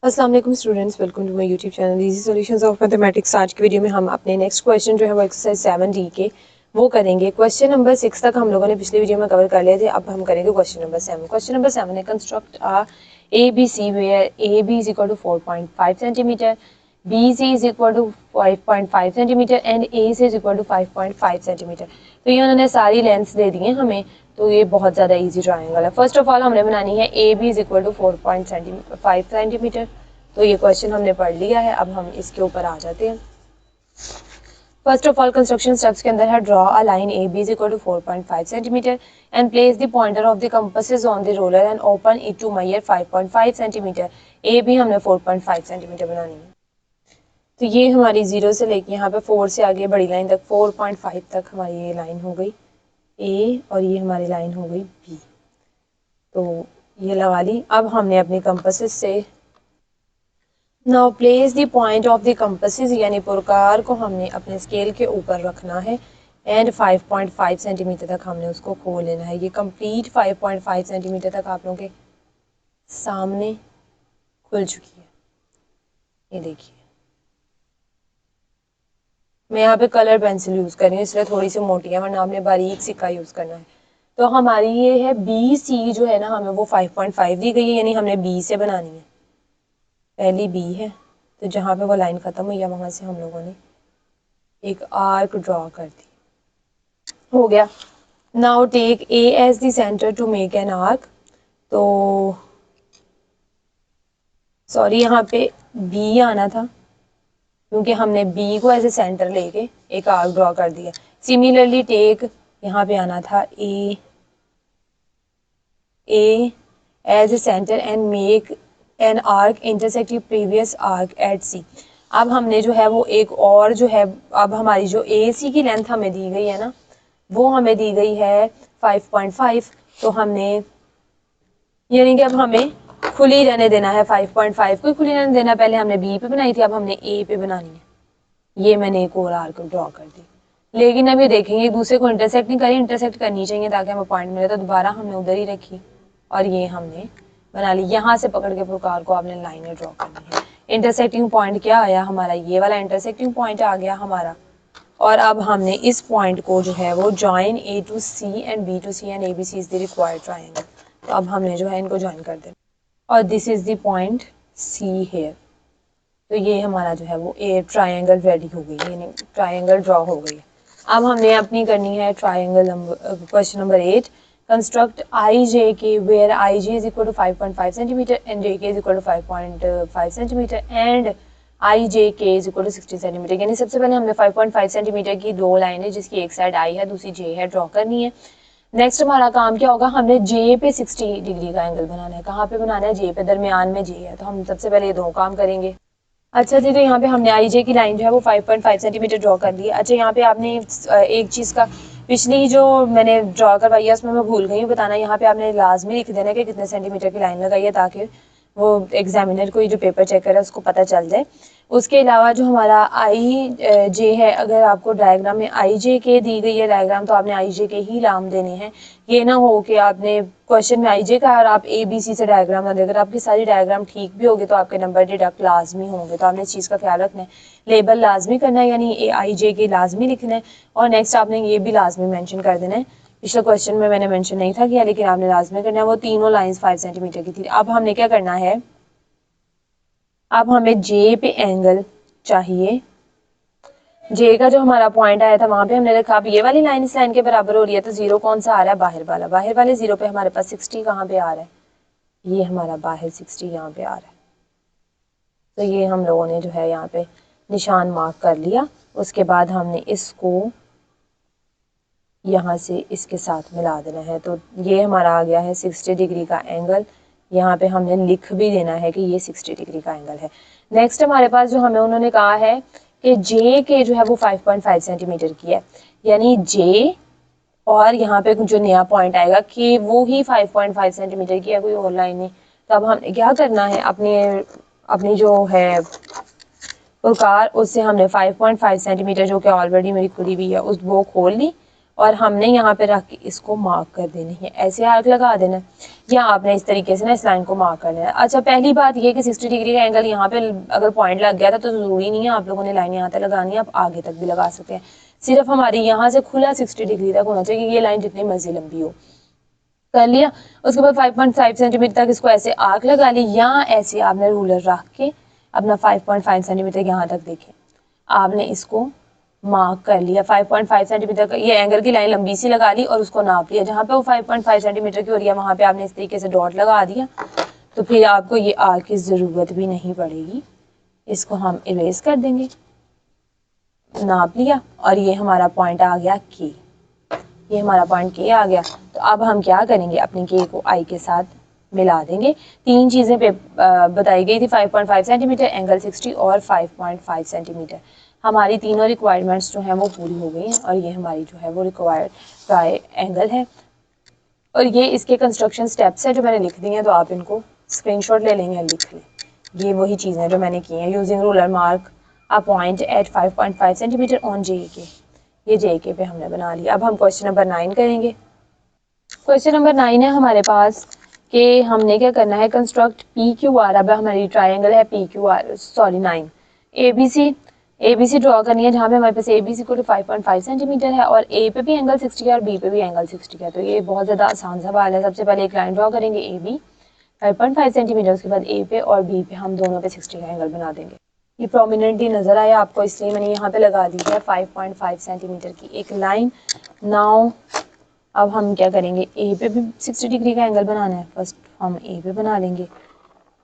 अस्सलाम वालेकुम students, welcome to my YouTube channel easy solutions of mathematics. आज की वीडियो में हम अपने नेक्स्ट क्वेश्चन जो है वो एक्सरसाइज 7D के वो करेंगे। क्वेश्चन नंबर 6 तक हम लोगों ने पिछली वीडियो में कवर कर लिए थे। अब हम करेंगे क्वेश्चन नंबर 7। क्वेश्चन नंबर 7 है construct a ABC where AB is equal to 4.5 centimetre, BC is equal to 5.5 centimetre and AC is equal to 5.5 centimetre. तो ये उन्होंने सारी लेंथ्स दे दी हैं हमें, तो ये बहुत ज़्यादा इजी ट्रायंगल है। फर्स्ट ऑफ ऑल हमने बनानी है A B is equal to 4.5 centimetre. तो ये क्वेश्चन हमने पढ़ लिया है, अब हम इसके ऊपर आ जाते हैं। First of all construction steps के अंदर है draw a line A B is equal to 4.5 centimetre and place the pointer of the compasses on the roller and open it to measure 5.5 centimetre. A B हमने 4.5 centimetre बनानी है। तो ये हमारी 0 से लेके यहाँ पे 4 से आगे बड़ी लाइन तक 4.5 तक हमारी ये लाइन हो गई ए और ये हमारी लाइन हो गई बी। तो ये लगा ली। अब हमने अपने कंपासेस से now place the point of the compasses यानी पुरकार को हमने अपने स्केल के ऊपर रखना है एंड 5.5 सेंटीमीटर तक हमने उसको खोल लेना है। ये कंप्लीट 5.5 सेंटीमीटर तक आप लोगों के सामने खुल चुकी है। ये देखिए, मैं यहाँ पे कलर पेंसिल यूज़ कर रही हूँ इसलिए थोड़ी सी मोटी है, वरना आपने बारीक सिक्का यूज़ करना है। तो हमारी ये है बी सी जो है ना, हमें वो 5.5 दी गई है, यानी हमने बी से बनानी है। पहली बी है, तो जहाँ पे वो लाइन ख़त्म हुई है वहाँ से हम लोगों ने एक आर्क ड्रॉ कर दी। हो गया। Now take A as the centre to make an arc. तो सॉरी, यहाँ पे बी आना था क्योंकि हमने बी को एज ए सेंटर लेके एक आर्क ड्रॉ कर दिया। सिमिलरली टेक, यहाँ पे आना था A as a centre and make an arc intersecting previous arc at C. अब हमने जो है वो एक और जो है, अब हमारी जो ए सी की लेंथ हमें दी गई है ना, वो हमें दी गई है 5.5। तो हमने यानी कि अब हमें खुली रहने देना है, 5.5 को खुली रहने देना। पहले हमने बी पे बनाई थी, अब हमने ए पे बनानी है। ये मैंने एक और आर्क ड्रॉ कर दी, लेकिन अब ये देखेंगे एक दूसरे को इंटरसेक्ट नहीं करी, इंटरसेक्ट करनी चाहिए ताकि हमें पॉइंट मिले। तो दोबारा हमने उधर ही रखी और ये हमने बना ली। यहाँ से पकड़ के प्रकार को आपने लाइनें ड्रॉ करनी है। इंटरसेक्टिंग पॉइंट क्या आया हमारा, ये वाला इंटरसेक्टिंग पॉइंट आ गया हमारा। और अब हमने इस पॉइंट को जो है वो join A to C and B to C and A B C is the required triangle. तो अब हमने जो है इनको ज्वाइन कर देना और this is the point C here. तो ये हमारा जो है वो ए ट्रायंगल रेडी हो गई, यानी ट्रायंगल ड्रॉ हो गई। अब हमने अपनी करनी है triangle number question number 8। Construct I J K where I J is equal to 5.5 centimetre and J K is equal to 5.5 centimetre and I J K is equal to 60 centimetre. यानी सबसे पहले हमने 5.5 सेंटीमीटर की दो लाइनें, जिसकी एक side I है दूसरी जे है, ड्रॉ करनी है। नेक्स्ट हमारा काम क्या होगा, हमने जे पे 60 डिग्री का एंगल बनाना है। कहाँ पे बनाना है, जे पे, दरमियान में जे है। तो हम सबसे पहले ये दो काम करेंगे। अच्छा जी, तो यहाँ पे हमने आई जे की लाइन जो है वो 5.5 सेंटीमीटर ड्रॉ कर दी है। अच्छा, यहाँ पे आपने एक चीज़ का, पिछली जो मैंने ड्रॉ करवाई है उसमें मैं भूल गई हूँ बताना। यहाँ पे आपने लाजमी लिख देना कि कितने सेंटीमीटर की लाइन लगाई है, ताकि वो एग्जामिनर को, जो पेपर चेक करे, उसको पता चल जाए। उसके अलावा जो हमारा आई जे है, अगर आपको डायग्राम में आई जे के दी गई है डायग्राम, तो आपने आई जे के ही नाम देने हैं। ये ना हो कि आपने क्वेश्चन में आई जे का और आप ए बी सी से डायग्राम ना देकर आपकी सारी डायग्राम ठीक भी होगी तो आपके नंबर डिडक्ट लाजमी होंगे। तो आपने इस चीज़ का ख्याल रखना है, लेबल लाजमी करना है, यानी ए आई जे के लाजमी लिखना है। और नेक्स्ट आपने ये भी लाजमी मेंशन कर देना है, पिछले क्वेश्चन में मैंने मेंशन नहीं था किया, लेकिन आपने लाजमी करना है। वो तीनों लाइंस 5 सेंटीमीटर की थी। अब हमने क्या करना है, अब हमें जे पे एंगल चाहिए। जे का जो हमारा पॉइंट आया था वहां पे हमने देखा अब ये वाली लाइन इस लाइन के बराबर हो रही है, तो जीरो कौन सा आ रहा है, बाहर वाला। बाहर वाले जीरो पे हमारे पास 60 कहाँ पे आ रहा है, ये हमारा बाहर 60 यहाँ पे आ रहा है। तो ये हम लोगों ने जो है यहाँ पे निशान मार्क कर लिया। उसके बाद हमने इसको यहाँ से इसके साथ मिला देना है। तो ये हमारा आ गया है 60 डिग्री का एंगल। यहाँ पे हमने लिख भी देना है कि ये 60 डिग्री का एंगल है। नेक्स्ट हमारे पास जो हमें उन्होंने कहा है कि जे के जो है वो 5.5 सेंटीमीटर की है, यानी जे और यहाँ पे जो नया पॉइंट आएगा कि वो ही 5.5 सेंटीमीटर की है, कोई और लाइन नहीं। तो अब हमें क्या करना है, अपनी जो है प्रकार, उससे हमने 5.5 सेंटीमीटर जो कि ऑलरेडी मेरी खुली हुई है उस वो खोल ली और हमने यहाँ पे रख के इसको मार्क कर देना है, ऐसे आर्क लगा देना है, या आपने इस तरीके से ना इस लाइन को मार्क कर लेना है। अच्छा, पहली बात ये कि 60 डिग्री का एंगल यहाँ पे अगर पॉइंट लग गया था तो ज़रूरी नहीं है आप लोगों ने लाइन यहाँ तक लगानी है, आप आगे तक भी लगा सकते हैं। सिर्फ हमारी यहाँ से खुला 60 डिग्री तक होना चाहिए, ये लाइन जितनी मर्जी लंबी हो। कर लिया, उसके बाद 5.5 सेंटीमीटर तक इसको ऐसे आर्क लगा ली, या ऐसे आपने रूलर रख के अपना 5.5 सेंटीमीटर यहाँ तक देखें आपने इसको मार्क कर लिया। 5.5 सेंटीमीटर का ये एंगल की लाइन लंबी सी लगा ली और उसको नाप लिया, जहाँ पे वो 5.5 सेंटीमीटर की हो रही है वहाँ पे आपने इस तरीके से डॉट लगा दिया, तो फिर आपको ये आर्क की ज़रूरत भी नहीं पड़ेगी। इसको हम इरेज कर देंगे, नाप लिया, और ये हमारा पॉइंट आ गया के, ये हमारा पॉइंट के आ गया। तो अब हम क्या करेंगे, अपने के को आई के साथ मिला देंगे। तीन चीज़ें पे बताई गई थी, 5.5 सेंटीमीटर, एंगल 60 और 5.5 सेंटीमीटर। हमारी तीनों रिक्वायरमेंट्स जो हैं वो पूरी हो गई हैं, और ये हमारी जो है वो रिक्वायर्ड ट्राई एंगल है। और ये इसके कंस्ट्रक्शन स्टेप्स है जो मैंने लिख दी हैं, तो आप इनको स्क्रीनशॉट ले लेंगे, लिख लें। ये वही चीज़ें जो मैंने की हैं। Using ruler mark a point at 5.5 centimetre on J K, ये जे के पे हमने बना लिया। अब हम क्वेश्चन नंबर 9 करेंगे। क्वेश्चन नंबर 9 है हमारे पास कि हमने क्या करना है, कंस्ट्रक्ट पी क्यू आर। अब हमारी ट्राइंगल है P Q R, sorry 9, A B C draw करनी है, जहाँ पे हमारे पास ए बी सी को 5.5 सेंटीमीटर है और ए पे भी एंगल 60 है और बी पे भी एंगल 60 है। तो ये बहुत ज़्यादा आसान सवाल है। सबसे पहले एक लाइन ड्रॉ करेंगे ए बी 5.5 सेंटीमीटर, उसके बाद ए पे और बी पे हम दोनों पे 60 का एंगल बना देंगे। ये प्रोमिनेंटली नजर आया आपको, इसलिए मैंने यहाँ पे लगा दी है 5.5 सेंटीमीटर की एक लाइन। नाउ अब हम क्या करेंगे, ए पे भी 60 डिग्री का एंगल बनाना है। फर्स्ट हम ए पे बना लेंगे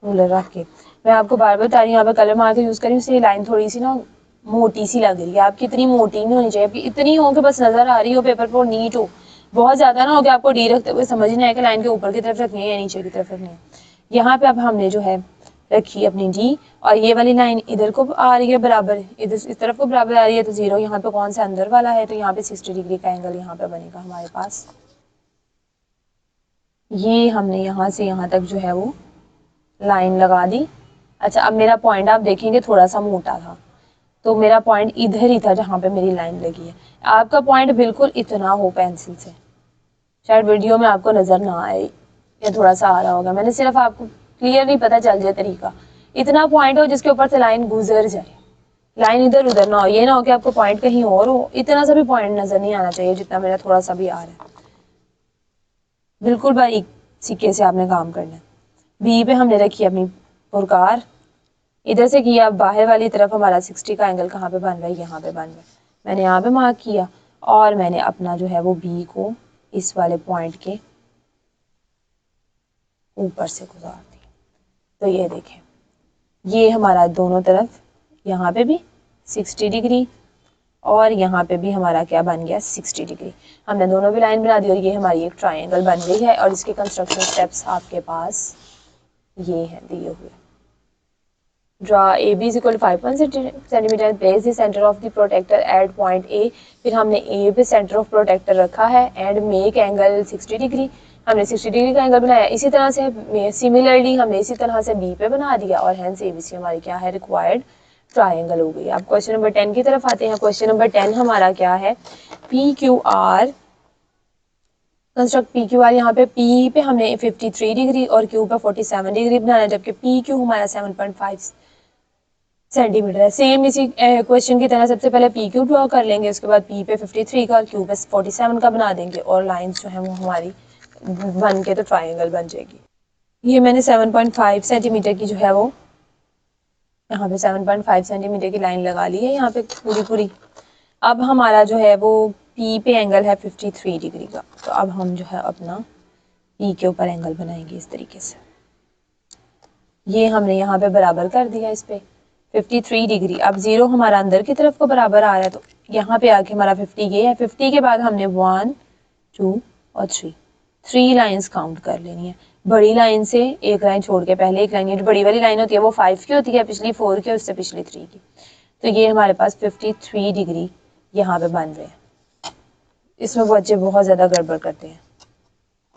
रूलर रख के। मैं आपको बार बार बता रही हूँ, यहाँ पे कलर मार्कर यूज़ करी, उससे लाइन थोड़ी सी ना मोटी सी लग रही है। आपकी इतनी मोटी नहीं होनी चाहिए, आपकी इतनी हो कि बस नज़र आ रही हो पेपर पर, नीट हो। बहुत ज़्यादा ना हो कि आपको डी रखते हुए समझ नहीं आए कि लाइन के ऊपर की तरफ रखनी है या नीचे की तरफ रखनी है। यहाँ पे अब हमने जो है रखी अपनी डी, और ये वाली लाइन इधर को आ रही है बराबर, इधर इस तरफ को बराबर आ रही है, तो 0 यहाँ पे कौन सा अंदर वाला है, तो यहाँ पे 60 डिग्री का एंगल यहाँ पे बनेगा हमारे पास। ये हमने यहाँ से यहाँ तक जो है वो लाइन लगा दी। अच्छा, अब मेरा पॉइंट आप देखेंगे थोड़ा सा मोटा था, तो मेरा पॉइंट इधर ही था जहाँ पे मेरी लाइन लगी है। आपका पॉइंट बिल्कुल इतना हो पेंसिल से, शायद वीडियो में आपको नजर ना आए या थोड़ा सा आ रहा होगा, मैंने सिर्फ आपको क्लियरली पता चल जाए तरीका। इतना पॉइंट हो जिसके ऊपर से लाइन गुजर जाए, लाइन इधर उधर ना हो। ये ना हो कि आपको पॉइंट कहीं और हो, इतना सा भी पॉइंट नजर नहीं आना चाहिए जितना मेरा थोड़ा सा भी आ रहा है। बिल्कुल बारीक सिक्के से आपने काम करना है। बी पे हमने रखी अपनी पुरकार, इधर से किया, बाहर वाली तरफ हमारा 60 का एंगल कहाँ पे बन रहा है, यहाँ पे बन रहा है। मैंने यहाँ पे मार्क किया और मैंने अपना जो है वो बी को इस वाले पॉइंट के ऊपर से गुजार दी। तो ये देखें, ये हमारा दोनों तरफ, यहाँ पे भी 60 डिग्री और यहाँ पे भी हमारा क्या बन गया 60 डिग्री। हमने दोनों भी लाइन बना दी और ये हमारी एक ट्राइंगल बन गई है। और इसके कंस्ट्रक्शन स्टेप्स आपके पास ये है दिए हुए। Draw AB is equal to 5 centimetre, place the centre of the protractor at point A. फिर हमने ए पे सेंटर ऑफ प्रोटेक्टर रखा है एंड मेक एंगल 60 डिग्री। हमने 60 डिग्री का एंगल बनाया। इसी तरह से सिमिलरली हमने इसी तरह से बी पे बना दिया और हेंस एबीसी हमारी क्या है, रिक्वायर्ड ट्राइंगल हो गई। अब क्वेश्चन नंबर 10 की तरफ आते हैं। क्वेश्चन नंबर 10 हमारा क्या है, P Q are, construct P Q are. यहाँ पे पी पे हमने 53 डिग्री और क्यू पे 47 डिग्री बनाना है, जबकि पी क्यू हमारा 7.5 सेंटीमीटर है। सेम इसी क्वेश्चन की तरह सबसे पहले पी क्यू ड्रॉ कर लेंगे, उसके बाद पी पे 53 का और क्यू पे 47 का बना देंगे और लाइंस जो है वो हमारी बन के तो ट्राइंगल बन जाएगी। ये मैंने 7.5 सेंटीमीटर की जो है वो यहाँ पे 7.5 सेंटीमीटर की लाइन लगा ली है यहाँ पे पूरी पूरी। अब हमारा जो है वो पी पे एंगल है 53 डिग्री का, तो अब हम जो है अपना पी के ऊपर एंगल बनाएंगे इस तरीके से। ये हमने यहाँ पे बराबर कर दिया इस पे 53 डिग्री। अब 0 हमारा अंदर की तरफ को बराबर आ रहा है, तो यहाँ पे आके हमारा 50 ये है। 50 के बाद हमने 1 2 और 3 लाइंस काउंट कर लेनी है। बड़ी लाइन से एक लाइन छोड़ के पहले एक लाइन, ये जो बड़ी वाली लाइन होती है वो 5 की होती है, पिछली 4 की, उससे पिछली 3 की। तो ये हमारे पास 53 डिग्री यहाँ पे बन रहे हैं। इसमें बच्चे बहुत ज़्यादा गड़बड़ करते हैं।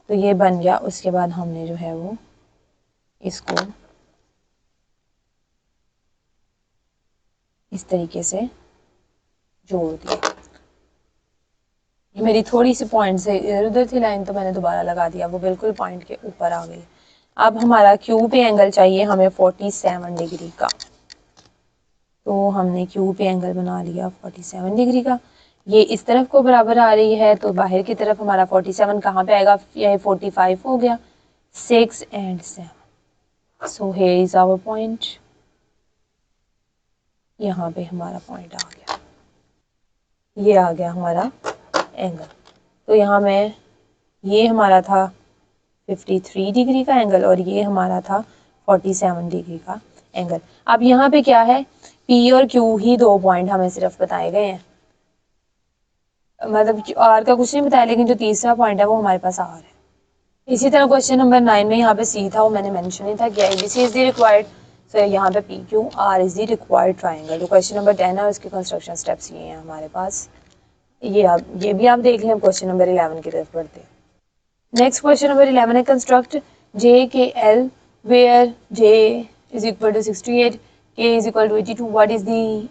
तो ये बन गया। उसके बाद हमने जो है वो इसको इस तरीके से जोड़ दिया। मेरी थोड़ी सी पॉइंट से इधर उधर थी लाइन, तो मैंने दोबारा लगा दिया, वो बिल्कुल पॉइंट के ऊपर आ गई। अब हमारा क्यू पे एंगल चाहिए हमें 47 डिग्री का, तो हमने क्यू पे एंगल बना लिया 47 डिग्री का। ये इस तरफ को बराबर आ रही है, तो बाहर की तरफ हमारा 47 कहाँ पे आएगा, ये 45 हो गया, 6 and 7। So here is our point, यहाँ पे हमारा पॉइंट आ गया, ये आ गया हमारा एंगल। तो यहाँ में ये हमारा था 53 डिग्री का एंगल और ये हमारा था 47 डिग्री का एंगल। अब यहाँ पे क्या है, पी और क्यू ही दो पॉइंट हमें सिर्फ बताए गए हैं, मतलब आर का कुछ नहीं बताया, लेकिन जो तीसरा पॉइंट है वो हमारे पास आर है। इसी तरह क्वेश्चन नंबर 9 में यहाँ पे सी था, वो मैंने मेंशन नहीं था कि एबीसी इज द रिक्वायर्ड, सो यहाँ पे P Q are is the required triangle. तो क्वेश्चन नंबर 10 है, उसके कंस्ट्रक्शन स्टेप्स ये हैं हमारे पास, ये भी आप देख लें। क्वेश्चन नंबर 11 की तरफ बढ़ते हैं। नेक्स्ट क्वेश्चन नंबर 11 है, construct J K L where J is equal to 68, K is equal to 82, what is the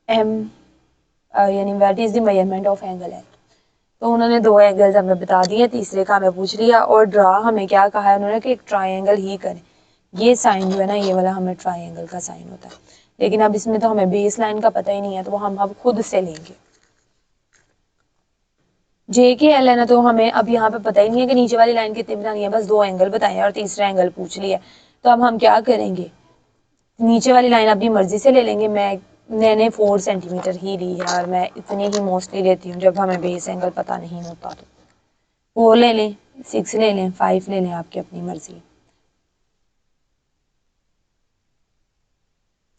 M यानी what is the measurement of angle L. तो उन्होंने दो एंगल्स हमें बता दिए, तीसरे का हमें पूछ लिया, और ड्रा हमें क्या कहा है उन्होंने कि एक ट्राइंगल ही करें। ये साइन जो है ना, ये वाला हमें ट्राइंगल का साइन होता है, लेकिन अब इसमें तो हमें बेस लाइन का पता ही नहीं है, तो वो हम अब खुद से लेंगे। जे के एल है ना, तो हमें अब यहाँ पे पता ही नहीं है कि नीचे वाली लाइन कितनी बनानी है, बस दो एंगल बताए हैं और तीसरा एंगल पूछ लिया। तो अब हम क्या करेंगे, नीचे वाली लाइन अपनी मर्जी से ले लेंगे। मैंने 4 सेंटीमीटर ही ली है, और मैं इतनी ही मोस्टली लेती हूँ जब हमें बेस एंगल पता नहीं होता। तो 4 ले लें, 6 ले लें, 5 ले लें, आपकी अपनी मर्जी।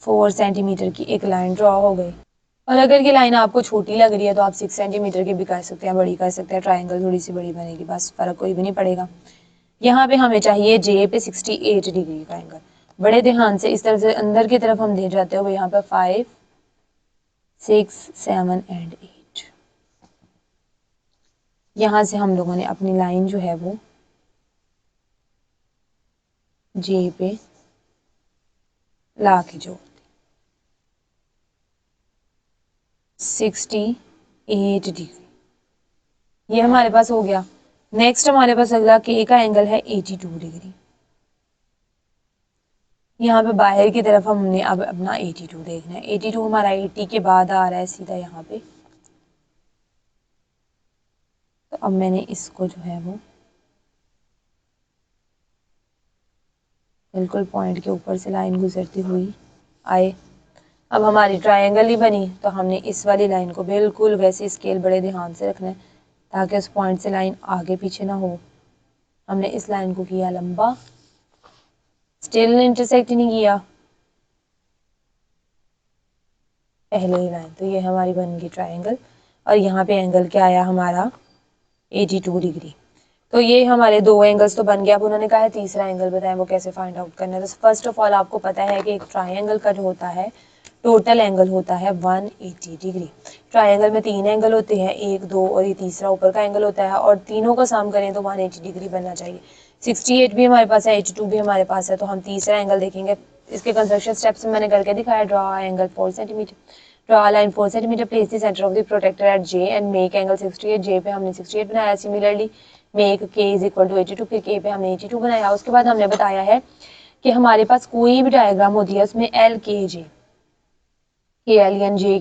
4 सेंटीमीटर की एक लाइन ड्रॉ हो गई, और अगर ये लाइन आपको छोटी लग रही है तो आप 6 सेंटीमीटर की भी कर सकते हैं, बड़ी कर सकते हैं, ट्राइंगल थोड़ी सी बड़ी बनेगी, बस फर्क कोई भी नहीं पड़ेगा। यहाँ पे हमें चाहिए जे पे 68 डिग्री का एंगल। बड़े ध्यान से इस तरफ से अंदर की तरफ हम दे जाते हो, यहाँ पे 5, 6, 7 एंड 8। यहाँ से हम लोगों ने अपनी लाइन जो है वो जे पे ला के जोड़ 68 डिग्री, ये हमारे पास हो गया। नेक्स्ट हमारे पास अगला के का एंगल है 82 डिग्री। यहाँ पे बाहर की तरफ हमने अब अपना 82 देखना है। 82 हमारा 80 के बाद आ रहा है सीधा यहाँ पे, तो अब मैंने इसको जो है वो बिल्कुल पॉइंट के ऊपर से लाइन गुजरती हुई आए। अब हमारी ट्रायंगल ही बनी, तो हमने इस वाली लाइन को बिल्कुल वैसे स्केल बड़े ध्यान से रखना है ताकि उस पॉइंट से लाइन आगे पीछे ना हो। हमने इस लाइन को किया लंबा, स्टिल इंटरसेक्ट नहीं किया पहले ही लाइन, तो ये हमारी बन गई ट्रायंगल। और यहाँ पे एंगल क्या आया हमारा 82 डिग्री। तो ये हमारे दो एंगल्स तो बन गया। अब उन्होंने कहा है तीसरा एंगल बताएं वो कैसे फाइंड आउट करना है। तो फर्स्ट ऑफ ऑल आपको पता है कि एक ट्रायंगल का जो होता है टोटल एंगल होता है 180 डिग्री। ट्रायंगल में 3 एंगल होते हैं, 1, 2 और ये तीसरा ऊपर का एंगल होता है, और तीनों को सम करें तो 180 डिग्री बनना चाहिए। 68 भी हमारे पास है, 82 भी हमारे पास है, तो हम तीसरा एंगल देखेंगे। इसके कंस्ट्रक्शन स्टेप्स मैंने करके दिखाया। Draw angle 4 centimetre, draw line 4 centimetre, place the centre of the protractor at J and make angle 68। J पे हमने 68 बनाया। Similarly make K is equal to 82, फिर के पे हमने 82 बनाया। उसके बाद हमने बताया है कि हमारे पास कोई भी डायग्राम होती है उसमें एल के जे के एल यानी जे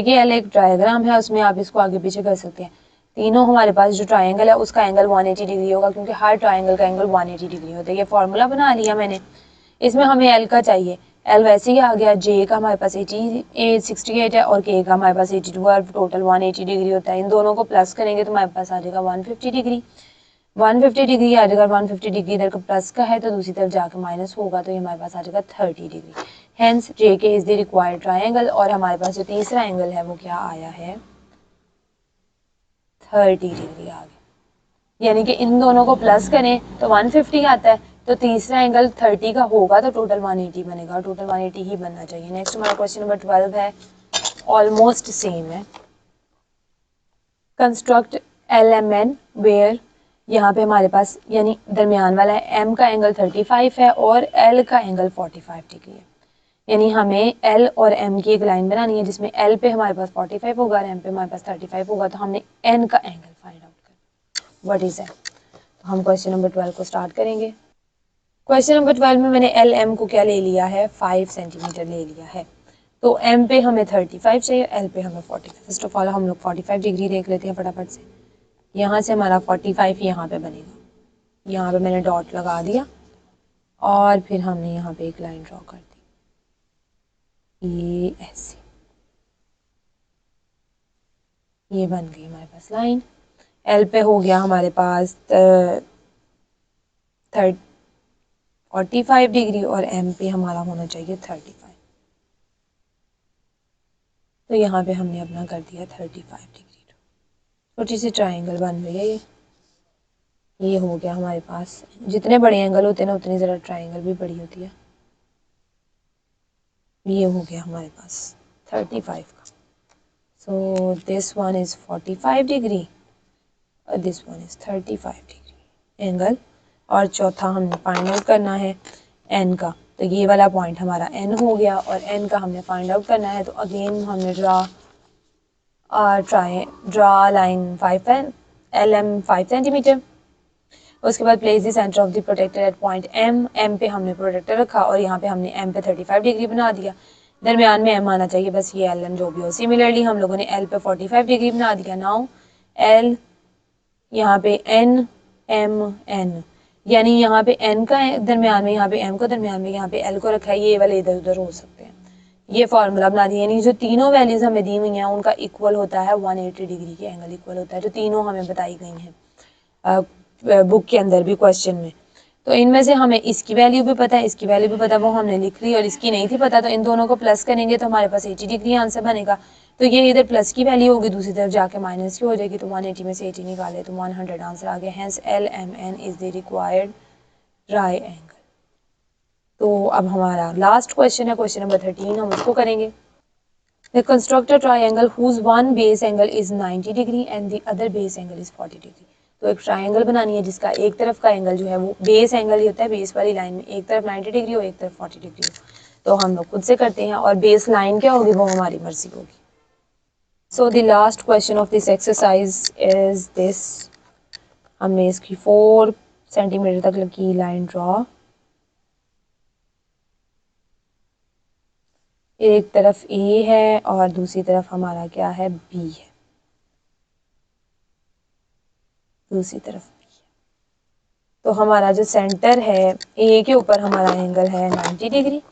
के एल एक डायग्राम है, उसमें आप इसको आगे पीछे कर सकते हैं। तीनों हमारे पास जो ट्रायंगल है उसका एंगल 180 डिग्री होगा, क्योंकि हर ट्रायंगल का एंगल 180 डिग्री होता है। ये फॉर्मूला बना लिया मैंने। इसमें हमें एल का चाहिए, एल वैसे ही आ गया। जे का हमारे पास 68 है और के का हमारे पास 82 है, टोटल 180 डिग्री होता है। इन दोनों को प्लस करेंगे तो हमारे पास आ जाएगा 150 डिग्री। 150 डिग्री आ जाएगा। 150 डिग्री इधर का प्लस का है तो दूसरी तरफ जाकर माइनस होगा, तो ये हमारे पास आ जाएगा 30 degree. Hence J K is the required triangle. और हमारे पास जो तीसरा एंगल है वो क्या आया है 30 डिग्री आ गया। यानी कि इन दोनों को प्लस करें तो 150 आता है, तो तीसरा एंगल 30 का होगा तो टोटल 180 बनेगा, टोटल 180 ही बनना चाहिए। नेक्स्ट हमारा क्वेश्चन नंबर 12 है, ऑलमोस्ट सेम है। Construct L M N where, यहाँ पे हमारे पास यानी दरमियान वाला है, एम का एंगल 35 है और एल का एंगल 45 डिग्री है। यानी हमें एल और एम की एक लाइन बनानी है जिसमें एल पे हमारे पास 45 होगा और एम पे हमारे पास 35 होगा, तो हमने एन का एंगल फाइंड आउट करना। What is an? तो हम क्वेश्चन नंबर 12 को स्टार्ट करेंगे। क्वेश्चन नंबर 12 में मैंने एल एम को क्या ले लिया है, 5 सेंटीमीटर ले लिया है। तो एम पे हमें 35 चाहिए, एल पे हमें 45। फर्स्ट ऑफ ऑल हम लोग 45 डिग्री देख लेते हैं फटाफट से। यहाँ से हमारा 45 यहाँ पे बनेगा, यहाँ पे मैंने डॉट लगा दिया और फिर हमने यहाँ पे एक लाइन ड्रॉ कर दी, ये ऐसे, ये बन गई हमारे पास लाइन। एल पे हो गया हमारे पास 45 डिग्री और एम पे हमारा होना चाहिए 35। तो यहाँ पे हमने अपना कर दिया 35 डिग्री। छोटी सी ट्राइंगल बन रही है ये हो गया हमारे पास। जितने बड़े एंगल होते हैं ना उतनी ज़रा ट्राइंगल भी बड़ी होती है। ये हो गया हमारे पास 35 का। So this one is 45 degree और this one is 35 degree angle. और चौथा हमने फाइंड आउट करना है एन का, तो ये वाला पॉइंट हमारा एन हो गया और एन का हमने फाइंड आउट करना है। तो अगेन हमने draw line 5 L M 5 centimetre. उसके बाद place the centre of the protractor at point M. M पे हमने प्रोटेक्टर रखा और यहाँ पे हमने एम पे 35 डिग्री बना दिया। दरमियान में एम आना चाहिए, बस ये एल एम जो भी हो। सिमिलरली हम लोगों ने एल पे 45 डिग्री बना दिया। नाउ एल, यहाँ पे एन, एम, एन, यानी यहाँ पे एन का दरमियान में, यहाँ पे एम को दरमियान में, यहाँ पे एल को रखा है। ये वाले इधर उधर हो सकते हैं। ये फॉर्मूला बना दिया, यानी जो तीनों वैल्यूज हमें दी हुई हैं उनका इक्वल होता है 180 डिग्री के एंगल इक्वल होता है, जो तीनों हमें बताई गई हैं बुक के अंदर भी क्वेश्चन में। तो इनमें से हमें इसकी वैल्यू भी पता है, इसकी वैल्यू भी पता है, वो हमने लिख ली, और इसकी नहीं थी पता, तो इन दोनों को प्लस करेंगे तो हमारे पास 80 डिग्री आंसर बनेगा। तो ये इधर प्लस की वैल्यू होगी, दूसरी तरफ जाके माइनस की हो जाएगी। तो 180 में से 80 निकाले तो 100 आंसर आ गया। Hence L M N is the required triangle. तो अब हमारा लास्ट क्वेश्चन है, क्वेश्चन नंबर 13, हम उसको करेंगे। The construct a triangle whose one base angle is 90 degree and the other base angle is 40 degree। तो एक ट्राइंगल बनानी है जिसका एक तरफ का एंगल जो है वो बेस एंगल ही होता है, बेस वाली लाइन में एक तरफ 90 डिग्री हो, एक तरफ 40 डिग्री हो। तो हम लोग खुद से करते हैं, और बेस लाइन क्या होगी वो हमारी मर्जी होगी। So the last question of this exercise is this. हमने इसकी 4 सेंटीमीटर तक की लाइन ड्रॉ, एक तरफ ए है और दूसरी तरफ हमारा क्या है, बी है, दूसरी तरफ बी है। तो हमारा जो सेंटर है ए के ऊपर हमारा एंगल है 90 डिग्री,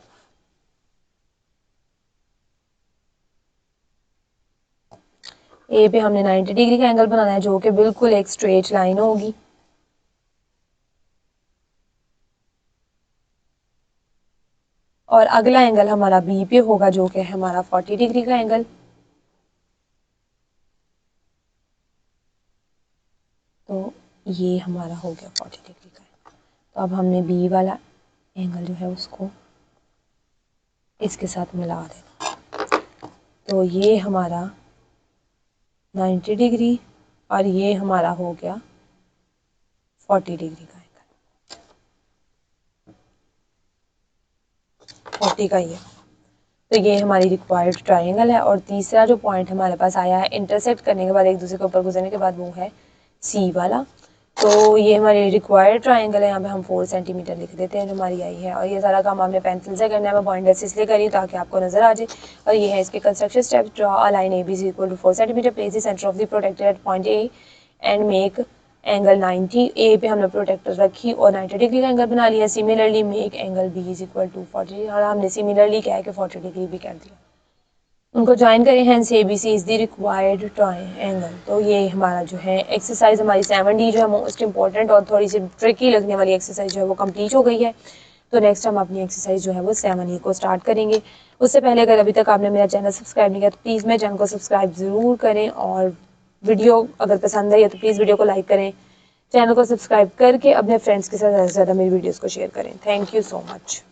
ए पे हमने 90 डिग्री का एंगल बनाना है जो कि बिल्कुल एक स्ट्रेट लाइन होगी। और अगला एंगल हमारा बी पे होगा जो कि हमारा 40 डिग्री का एंगल। तो ये हमारा हो गया 40 डिग्री का। तो अब हमने बी वाला एंगल जो है उसको इसके साथ मिला देना। तो ये हमारा 90 डिग्री और ये हमारा हो गया 40 डिग्री का एंगल, 40 का ये। तो ये हमारी रिक्वायर्ड ट्राइंगल है। और तीसरा जो पॉइंट हमारे पास आया है इंटरसेक्ट करने के बाद, एक दूसरे के ऊपर गुजरने के बाद, वो है सी वाला। तो ये हमारी रिक्वायर्ड ट्राइंगल है। यहाँ पे हम 4 सेंटीमीटर लिख देते हैं जो हमारी आई है। और ये सारा काम हमने पेंसिल से करना है, मैं पॉइंटर से इसलिए करी ताकि आपको नजर आ जाए। और ये है इसके construction step. Draw a line A B is equal to 4 centimetre, place the centre of the protractor at point A and make angle 90। A पे हमने प्रोटेक्टर रखी और 90 डिग्री का एंगल बना लिया। Similarly make angle B is equal to 40, और हमने similarly क्या है कि 40 डिग्री भी कर दिया। उनको ज्वाइन करें, hence A B C is the required angle. तो ये हमारा जो है एक्सरसाइज हमारी 7D जो है मोस्ट इंपॉर्टेंट और थोड़ी सी ट्रिकी लगने वाली एक्सरसाइज जो है वो कंप्लीट हो गई है। तो नेक्स्ट हम अपनी एक्सरसाइज जो है वो 7E को स्टार्ट करेंगे। उससे पहले अगर अभी तक आपने मेरा चैनल सब्सक्राइब नहीं किया तो प्लीज़ मेरे चैनल को सब्सक्राइब ज़रूर करें, और वीडियो अगर पसंद आई है तो प्लीज़ वीडियो को लाइक करें, चैनल को सब्सक्राइब करके अपने फ्रेंड्स के साथ ज़्यादा से ज़्यादा मेरी वीडियोज़ को शेयर करें। Thank you so much.